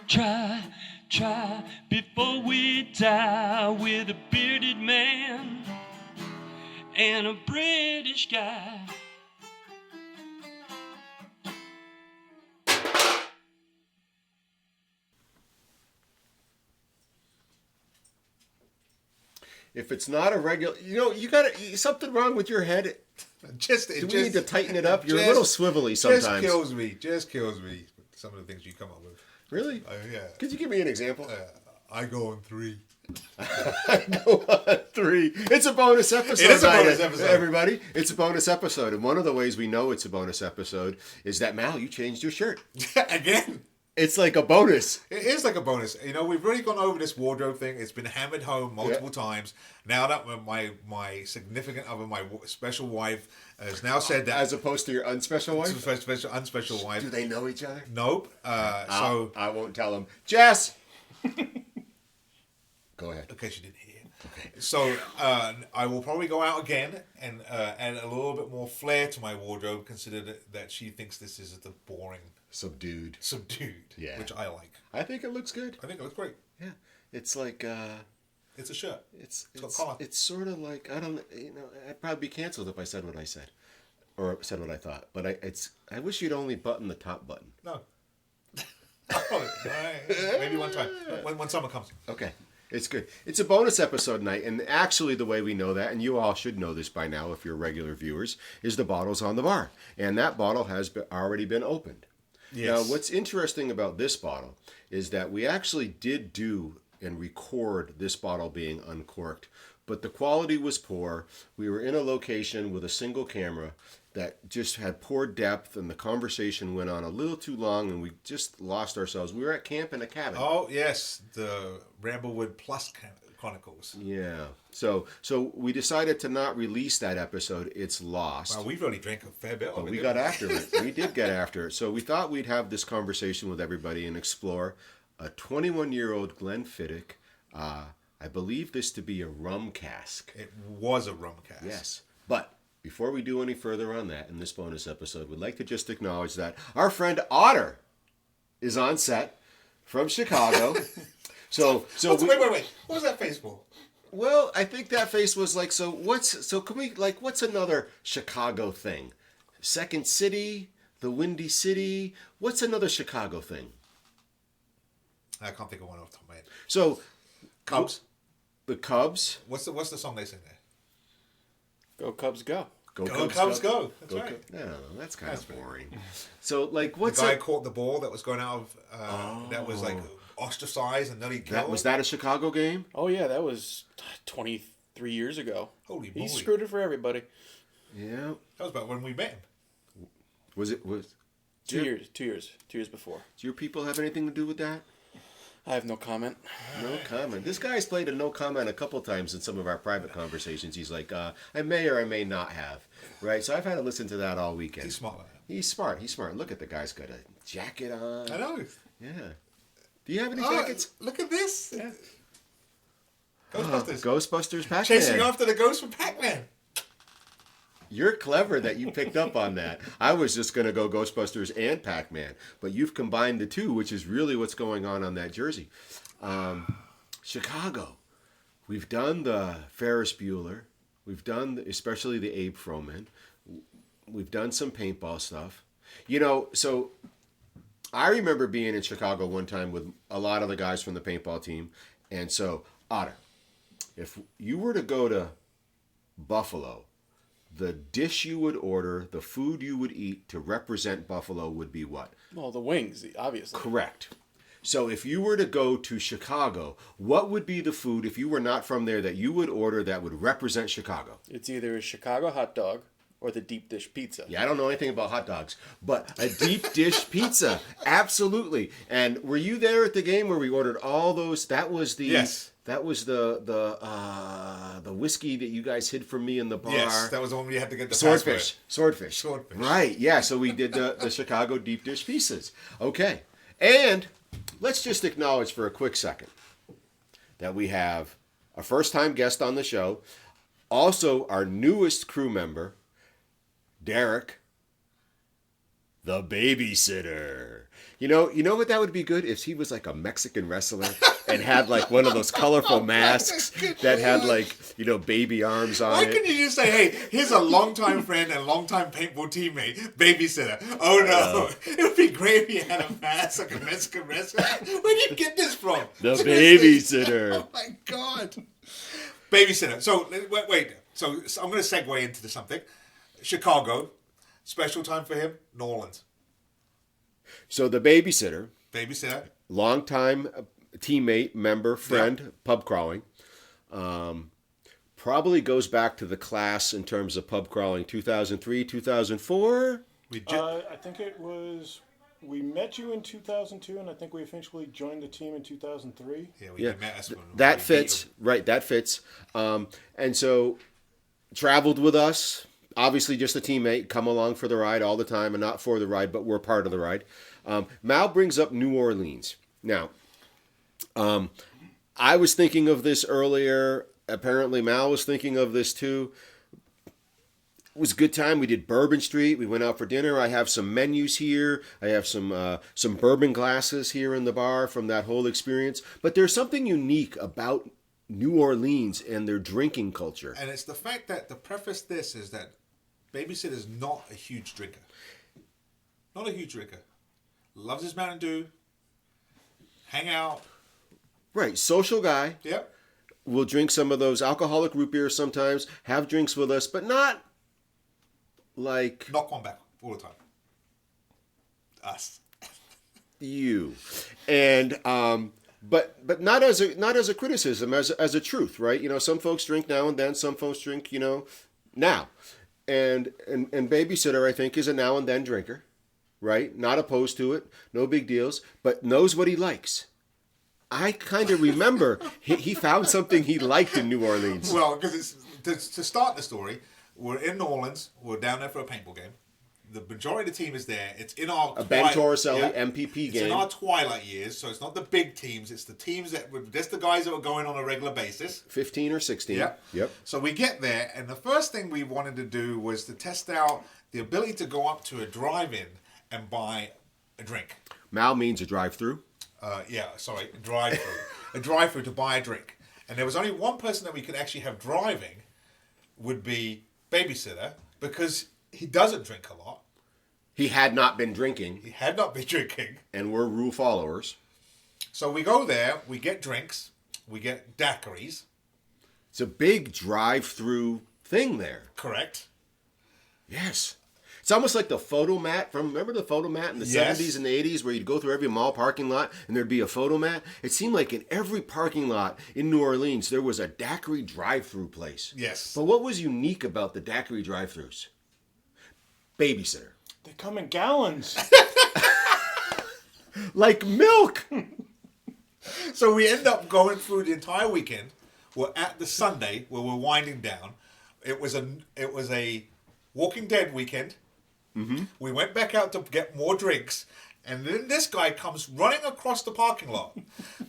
Try before we die with a bearded man and a British guy. If it's not a regular, you got something wrong with your head. Do we need to tighten it up? You're a little swivelly sometimes. Just kills me. Some of the things you come up with. Really? Yeah. Could you give me an example? I go on 3. I go on 3. It's a bonus episode. It is a bonus episode. Everybody. It's a bonus episode. And one of the ways we know it's a bonus episode is that, Mal, you changed your shirt. Again? It's like a bonus. It is like a bonus. We've really gone over this wardrobe thing. It's been hammered home multiple times. Now that my significant other, my special wife, has now said that... As opposed to your unspecial wife? Unspecial wife. Do they know each other? Nope. So I won't tell them. Jess! Go ahead. Okay, she didn't hear. Okay. So I will probably go out again and add a little bit more flair to my wardrobe, consider that she thinks this is the boring... Subdued. Yeah. Which I like. I think it looks good. I think it looks great. Yeah. It's like... it's a shirt. It's got collar. It's sort of like, I'd probably be canceled if I said what I said. Or said what I thought. But I wish you'd only button the top button. No. Maybe one time. When summer comes. Okay. It's good. It's a bonus episode night, and actually the way we know that, and you all should know this by now if you're regular viewers, is the bottle's on the bar. And that bottle has already been opened. Yes. Now, what's interesting about this bottle is that we actually did do and record this bottle being uncorked, but the quality was poor. We were in a location with a single camera that just had poor depth, and the conversation went on a little too long, and we just lost ourselves. We were at camp in a cabin. Oh, yes, the Ramblewood Plus Chronicles. Yeah. So we decided to not release that episode. It's lost. Wow, we've only drank a fair bit of it. But we got after it. We did get after it. So we thought we'd have this conversation with everybody and explore a 21-year-old Glenfiddich. I believe this to be a rum cask. It was a rum cask. Yes. But before we do any further on that in this bonus episode, we'd like to just acknowledge that our friend Otter is on set from Chicago. So wait. What was that face for? Well, I think that face was like, what's another Chicago thing? Second City, the Windy City. What's another Chicago thing? I can't think of one off the top of my head. So, Cubs. The Cubs. What's the song they sing there? Go Cubs, go. Go Cubs, go. That's right. No, that's kind of boring. So, what's the guy caught the ball that was going out of that was ostracized and then he killed. Was that a Chicago game? Oh yeah, that was 23 years ago. Holy moly! He screwed it for everybody. Yeah. That was about when we met him. Was 2 years before. Do your people have anything to do with that? I have no comment. No comment. This guy's played a no comment a couple times in some of our private conversations. He's like, I may or I may not have. Right? So I've had to listen to that all weekend. He's smart. He's smart. Look at the guy's got a jacket on. I know. Yeah. Do you have any jackets? Look at this. Yeah. Ghostbusters. Ghostbusters Pac-Man. Chasing after the ghost from Pac-Man. You're clever that you picked up on that. I was just going to go Ghostbusters and Pac-Man, but you've combined the two, which is really what's going on that jersey. Chicago. We've done the Ferris Bueller. We've done especially the Abe Froman. We've done some paintball stuff. So I remember being in Chicago one time with a lot of the guys from the paintball team. And so, Otter, if you were to go to Buffalo, the dish you would order, the food you would eat to represent Buffalo would be what? Well, the wings, obviously. Correct. So if you were to go to Chicago, what would be the food, if you were not from there, that you would order that would represent Chicago? It's either a Chicago hot dog or the deep dish pizza. Yeah, I don't know anything about hot dogs, but a deep dish pizza, absolutely. And were you there at the game where we ordered all those? That was the That was the whiskey that you guys hid from me in the bar. Yes, that was the one we had to get the Swordfish. Right. Yeah. So we did the Chicago deep dish pieces. Okay, and let's just acknowledge for a quick second that we have a first-time guest on the show, also our newest crew member, Derek, the Babysitter. You know what that would be good if he was like a Mexican wrestler and had like one of those colorful masks that had like, baby arms on Why it. couldn't you just say, hey, here's a longtime friend and longtime paintball teammate, Babysitter? Oh no, it would be great if he had a mask like a Mexican wrestler. Where'd you get this from? The Babysitter. Oh my God. Babysitter. So, wait. So I'm going to segue into something. Chicago, special time for him, New Orleans. So the Babysitter, longtime teammate, member, friend, pub crawling, probably goes back to the class in terms of pub crawling 2003, 2004. I think it was. We met you in 2002, and I think we officially joined the team in 2003. Yeah, met us. That fits, right? That fits. And so traveled with us. Obviously, just a teammate, come along for the ride all the time, and not for the ride, but we're part of the ride. Mal brings up New Orleans. Now, I was thinking of this earlier. Apparently, Mal was thinking of this too. It was a good time. We did Bourbon Street. We went out for dinner. I have some menus here. I have some bourbon glasses here in the bar from that whole experience. But there's something unique about New Orleans and their drinking culture. And it's the fact that, to preface this, is that Babysitter is not a huge drinker. Not a huge drinker. Loves his Mountain Dew. Hang out. Right. Social guy. Yep. Will drink some of those alcoholic root beers sometimes, have drinks with us, but not like... Knock one back all the time. Us. You. And... But not as a criticism, as a truth, right? Some folks drink now and then, some folks drink, now. And Babysitter, I think, is a now and then drinker, right? Not opposed to it, no big deals, but knows what he likes. I kind of remember he found something he liked in New Orleans. Well, because to start the story, we're in New Orleans, we're down there for a paintball game. The majority of the team is there. It's in our Ben Torricelli MPP it's game. in our twilight years, so it's not the big teams. It's the teams just the guys that are going on a regular basis. 15 or 16. Yeah. Yep. So we get there, and the first thing we wanted to do was to test out the ability to go up to a drive-in and buy a drink. Mal means a drive-through. A drive-through. A drive-through to buy a drink. And there was only one person that we could actually have driving, would be Babysitter, because he doesn't drink a lot. He had not been drinking. And we're rule followers. So we go there, we get drinks, we get daiquiris. It's a big drive-through thing there. Correct. Yes. It's almost like the photomat remember the photomat in the 70s and the 80s where you'd go through every mall parking lot and there'd be a photomat? It seemed like in every parking lot in New Orleans there was a daiquiri drive-through place. Yes. But what was unique about the daiquiri drive-thrus? Babysitter. They come in gallons. Like milk. So we end up going through the entire weekend. We're at the Sunday where we're winding down. It was a Walking Dead weekend. Mm-hmm. We went back out to get more drinks, and then this guy comes running across the parking lot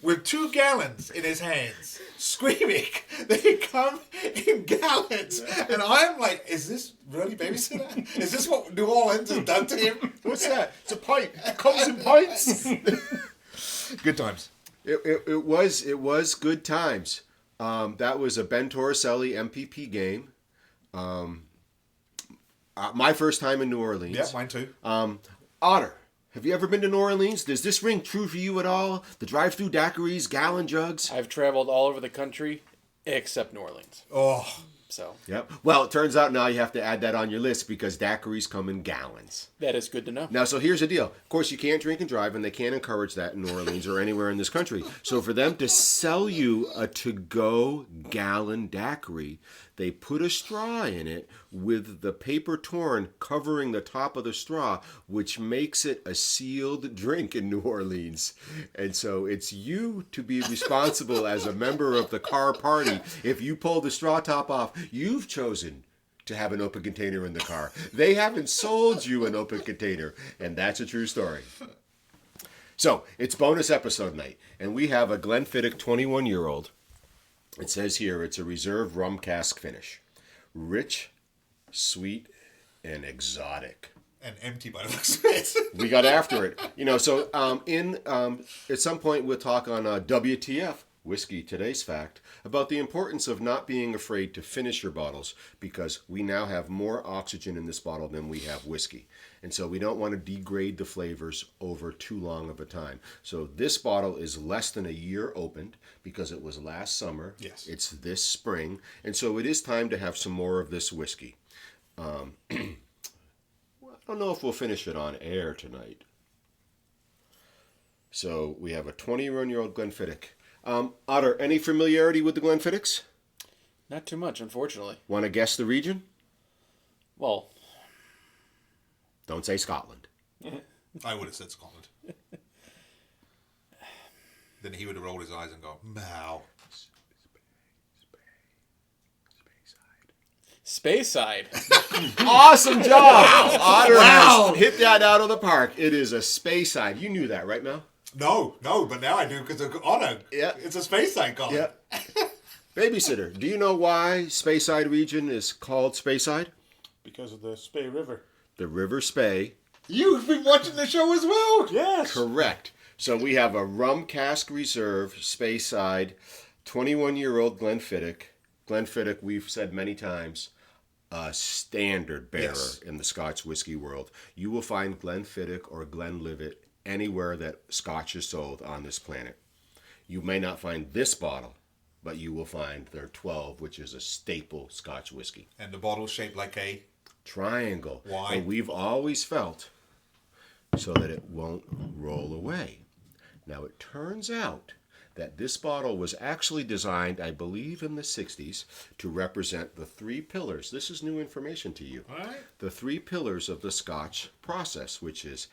with 2 gallons in his hands, screaming. They come in gallons, and I'm like, "Is this really Babysitter? Is this what New Orleans has done to him? What's that? It's a pint. It comes in pints." Good times. It was good times. That was a Ben Torricelli MPP game. My first time in New Orleans. Yeah, mine too. Otter, have you ever been to New Orleans? Does this ring true for you at all? The drive-through daiquiris, gallon jugs? I've traveled all over the country except New Orleans. Oh. So. Yep. Well, it turns out now you have to add that on your list because daiquiris come in gallons. That is good to know. Now, so here's the deal. Of course, you can't drink and drive, and they can't encourage that in New Orleans or anywhere in this country. So for them to sell you a to-go gallon daiquiri, they put a straw in it with the paper torn covering the top of the straw, which makes it a sealed drink in New Orleans. And so it's you to be responsible as a member of the car party. If you pull the straw top off, you've chosen to have an open container in the car. They haven't sold you an open container, and that's a true story. So it's bonus episode night, and we have a Glenfiddich 21-year-old. It says here it's a reserve rum cask finish. Rich, sweet, and exotic. And empty by the looks of it. We got after it. So at some point we'll talk on WTF, Whiskey Today's Fact, about the importance of not being afraid to finish your bottles, because we now have more oxygen in this bottle than we have whiskey. And so we don't want to degrade the flavors over too long of a time. So this bottle is less than a year opened because it was last summer. Yes. It's this spring. And so it is time to have some more of this whiskey. I don't know if we'll finish it on air tonight. So we have a 21-year-old Glenfiddich. Otter, any familiarity with the Glenfiddichs? Not too much, unfortunately. Want to guess the region? Well, Don't say Scotland. I would have said Scotland. Then he would have rolled his eyes and go, "Mow." Speyside. Awesome job! Otter has hit that out of the park. It is a Speyside. You knew that, right, Mel? No, but now I do because of honor. Yeah. It's a Speyside color. Yeah. Babysitter, do you know why Speyside region is called Speyside? Because of the Spey River. The River Spey. You've been watching the show as well. Yes. Correct. So we have a Rum Cask Reserve, Speyside, 21-year-old Glenfiddich. Glenfiddich, we've said many times, a standard bearer in the Scotch whiskey world. You will find Glenfiddich or Glenlivet anywhere that Scotch is sold on this planet. You may not find this bottle, but you will find their 12, which is a staple Scotch whiskey. And the bottle's shaped like a Triangle. Why? And we've always felt so that it won't roll away. Now it turns out that this bottle was actually designed, I believe, in the 60s to represent the three pillars. This is new information to you. All right. The three pillars of the Scotch process, which is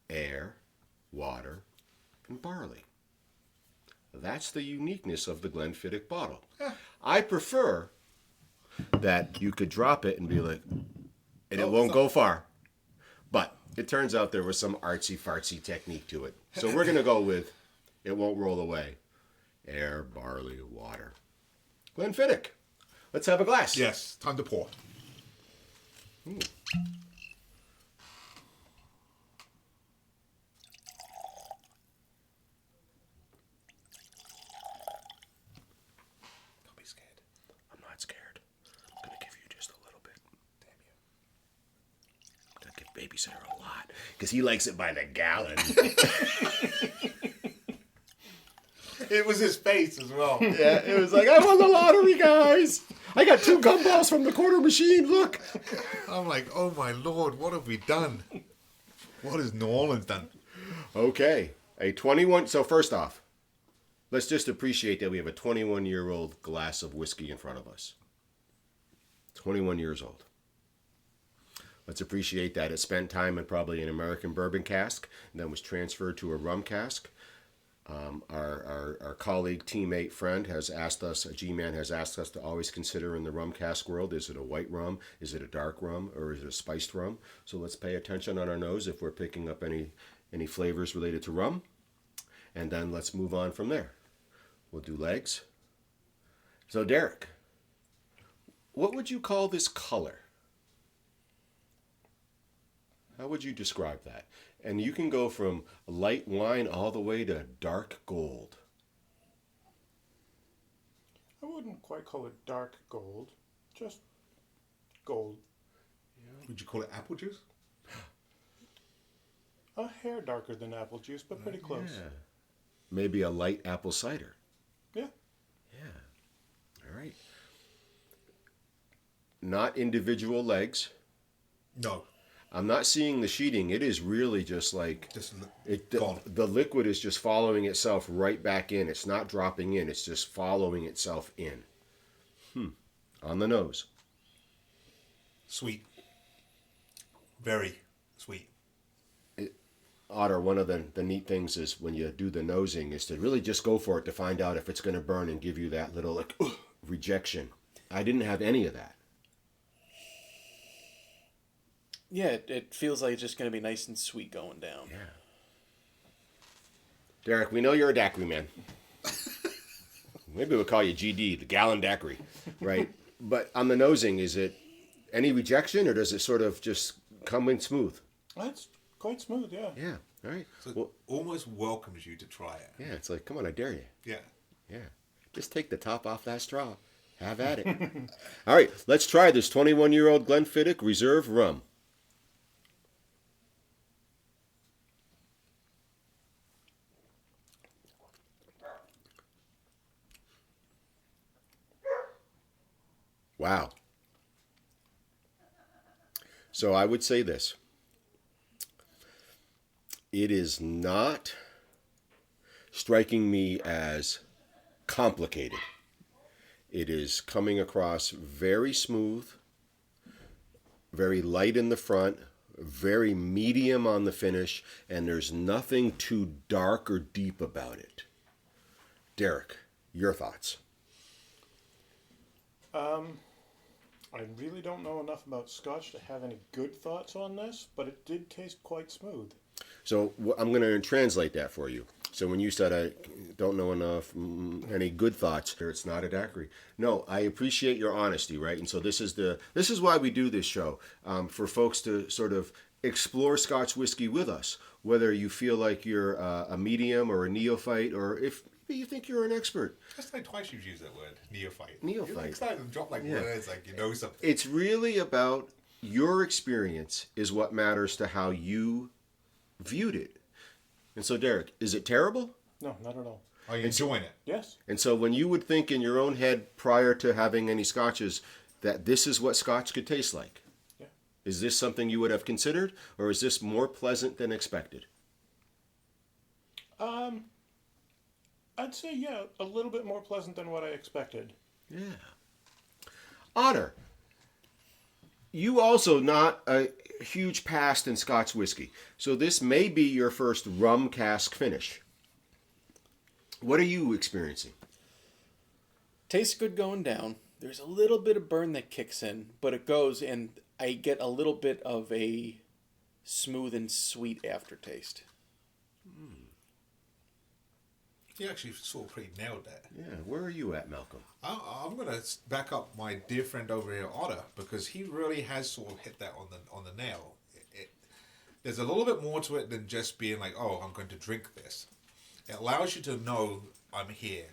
air, water, and barley. That's the uniqueness of the Glenfiddich bottle. I prefer that you could drop it and be like, and it won't go far. But it turns out there was some artsy-fartsy technique to it. So we're going to go with, it won't roll away. Air, barley, water. Glenfiddich. Let's have a glass. Yes, time to pour. Don't be scared. I'm not scared. I'm going to give you just a little bit. Damn you. I'm going to give Babysitter a lot because he likes it by the gallon. It was his face as well. Yeah, it was like, I won the lottery, guys. I got 2 gumballs from the quarter machine. Look. I'm like, oh my lord, what have we done? What has New Orleans done? Okay, a 21. So first off, let's just appreciate that we have a 21-year-old glass of whiskey in front of us. 21 years old. Let's appreciate that it spent time in probably an American bourbon cask and then was transferred to a rum cask. Our colleague, teammate, friend has asked us, a G-Man has asked us to always consider in the rum cask world, is it a white rum, is it a dark rum, or is it a spiced rum? So let's pay attention on our nose if we're picking up any flavors related to rum. And then let's move on from there. We'll do legs. So Derek, what would you call this color? How would you describe that? And you can go from light wine all the way to dark gold. I wouldn't quite call it dark gold, just gold. Would you call it apple juice? A hair darker than apple juice, but pretty close. Yeah. Maybe a light apple cider. Yeah. Yeah. All right. Not individual legs. No. I'm not seeing the sheeting. It is really just like Just the liquid is just following itself right back in. It's not dropping in. It's just following itself in. On the nose. Sweet. Very sweet. Otter, one of the neat things is when you do the nosing is to really just go for it to find out if it's going to burn and give you that little like rejection. I didn't have any of that. Yeah, it feels like it's just going to be nice and sweet going down. Yeah. Derek, we know you're a daiquiri man. Maybe we'll call you GD, the gallon daiquiri, right? But on the nosing, is it any rejection or does it sort of just coming smooth. That's quite smooth, yeah. Yeah. All right. So it Well, almost welcomes you to try it. yeah. It's like, come on, I dare you. Yeah. Yeah. Just take the top off that straw. Have at it. All right. Let's try this 21-year-old Glenfiddich Reserve rum. Wow. So I would say this. It is not striking me as complicated. It is coming across very smooth, very light in the front, very medium on the finish, and there's nothing too dark or deep about it. Derek, your thoughts? I really don't know enough about Scotch to have any good thoughts on this, but it did taste quite smooth. So I'm going to translate that for you. So when you said I don't know enough, any good thoughts, it's not a daiquiri. No, I appreciate your honesty, right? And so this is why we do this show, for folks to sort of explore Scotch whiskey with us, whether you feel like you're a medium or a neophyte, or if you think you're an expert. That's like twice you've used that word, neophyte. Neophyte. You're excited to drop like Yeah. words, like you know something. It's really about your experience is what matters to how you viewed it. And so, Derek, is it terrible? No, not at all. Are you enjoying it? Yes. And so when you would think in your own head prior to having any scotches that this is what scotch could taste like, Yeah. is this something you would have considered, or is this more pleasant than expected? I'd say, yeah, a little bit more pleasant than what I expected. Yeah. Otter, you also not a huge past in Scotch whiskey, so this may be your first rum cask finish. What are you experiencing? Tastes good going down. There's a little bit of burn that kicks in, but it goes, and I get a little bit of a smooth and sweet aftertaste. You actually sort of pretty nailed that. Yeah, where are you at, Malcolm? I'm going to back up my dear friend over here, Otter, because he really has sort of hit that on the nail. There's a little bit more to it than just being like, oh, I'm going to drink this. It allows you to know I'm here.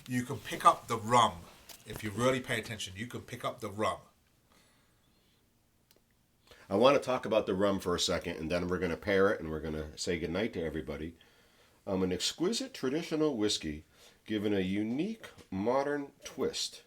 You can pick up the rum. If you really pay attention, you can pick up the rum. I want to talk about the rum for a second, and then we're going to pair it, and we're going to say goodnight to everybody. An exquisite traditional whiskey given a unique modern twist.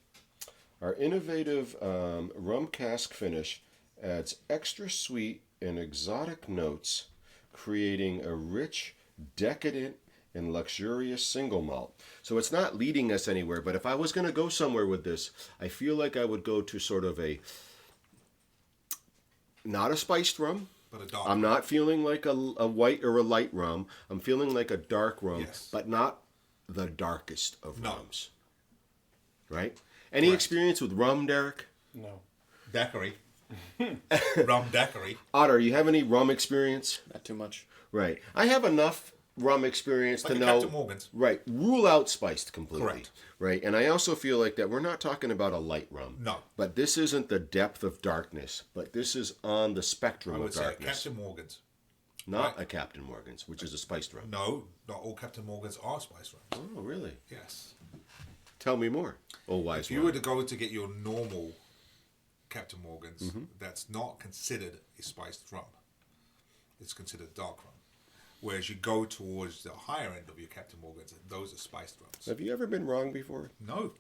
Our innovative rum cask finish adds extra sweet and exotic notes, creating a rich, decadent, and luxurious single malt. So it's not leading us anywhere, but if I was going to go somewhere with this, I feel like I would go to sort of not a spiced rum. But a dark I'm not feeling like a white or a light rum. I'm feeling like a dark rum, Yes. but not the darkest of No. rums. Right? Any Correct. experience with rum, Derek? No. daiquiri. Rum daiquiri. Otter, you have any rum experience? Not too much. Right. I have enough rum experience Like to a know. Captain Morgan's. Right. Rule out spiced completely. Correct. Right. And I also feel like that we're not talking about a light rum. No. But this isn't the depth of darkness, but this is on the spectrum I of would say a darkness. Captain Morgan's. Not Right. a Captain Morgan's, which is a spiced rum. No, not all Captain Morgan's are spice rums. Oh, really? Yes. Tell me more. Oh, wise If you one. were to go to get your normal Captain Morgan's, Mm-hmm. that's not considered a spiced rum. It's considered dark rum. Whereas you go towards the higher end of your Captain Morgan's, those are spiced rums. Have you ever been wrong before? No.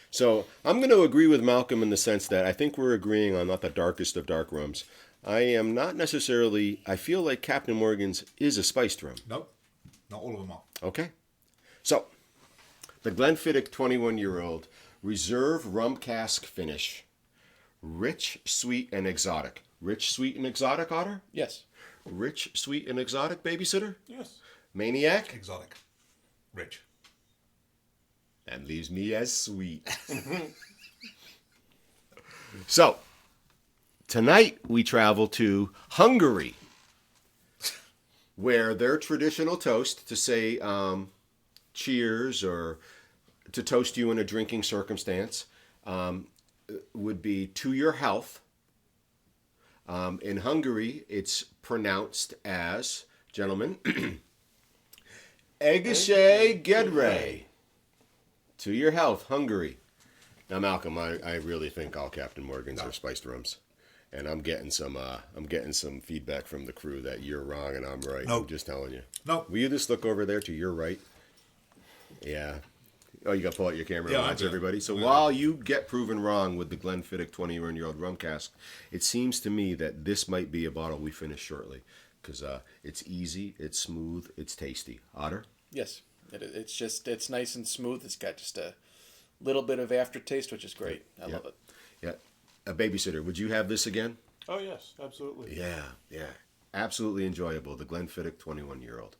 So I'm going to agree with Malcolm in the sense that I think we're agreeing on not the darkest of dark rums. I am not necessarily, I feel like Captain Morgan's is a spiced rum. Nope. Not all of them are. Okay. So, the Glenfiddich 21-year-old Reserve Rum Cask Finish. Rich, sweet, and exotic. Rich, sweet, and exotic, Otter? Yes. Rich, sweet, and exotic, Babysitter? Yes. Maniac? Exotic. Rich. That leaves me as sweet. So, tonight we travel to Hungary, where their traditional toast to say cheers or to toast you in a drinking circumstance would be to your health, In Hungary, it's pronounced as, gentlemen, Egészség Gedre. To your health, Hungary. Now, Malcolm, I really think all Captain Morgans are spiced rums, and I'm getting some feedback from the crew that you're wrong and I'm right. Nope. I'm just telling you. No. Will you just look over there to your right? Yeah. Oh, you got to pull out your camera Yeah, and I watch do. everybody. So while you get proven wrong with the Glenfiddich 21-year-old rum cask, it seems to me that this might be a bottle we finish shortly because it's easy, it's smooth, it's tasty. Otter? Yes, it's nice and smooth. It's got just a little bit of aftertaste, which is great. I love it. Yeah. A babysitter, would you have this again? Oh yes, absolutely. Yeah. Absolutely enjoyable. The Glenfiddich 21-year-old.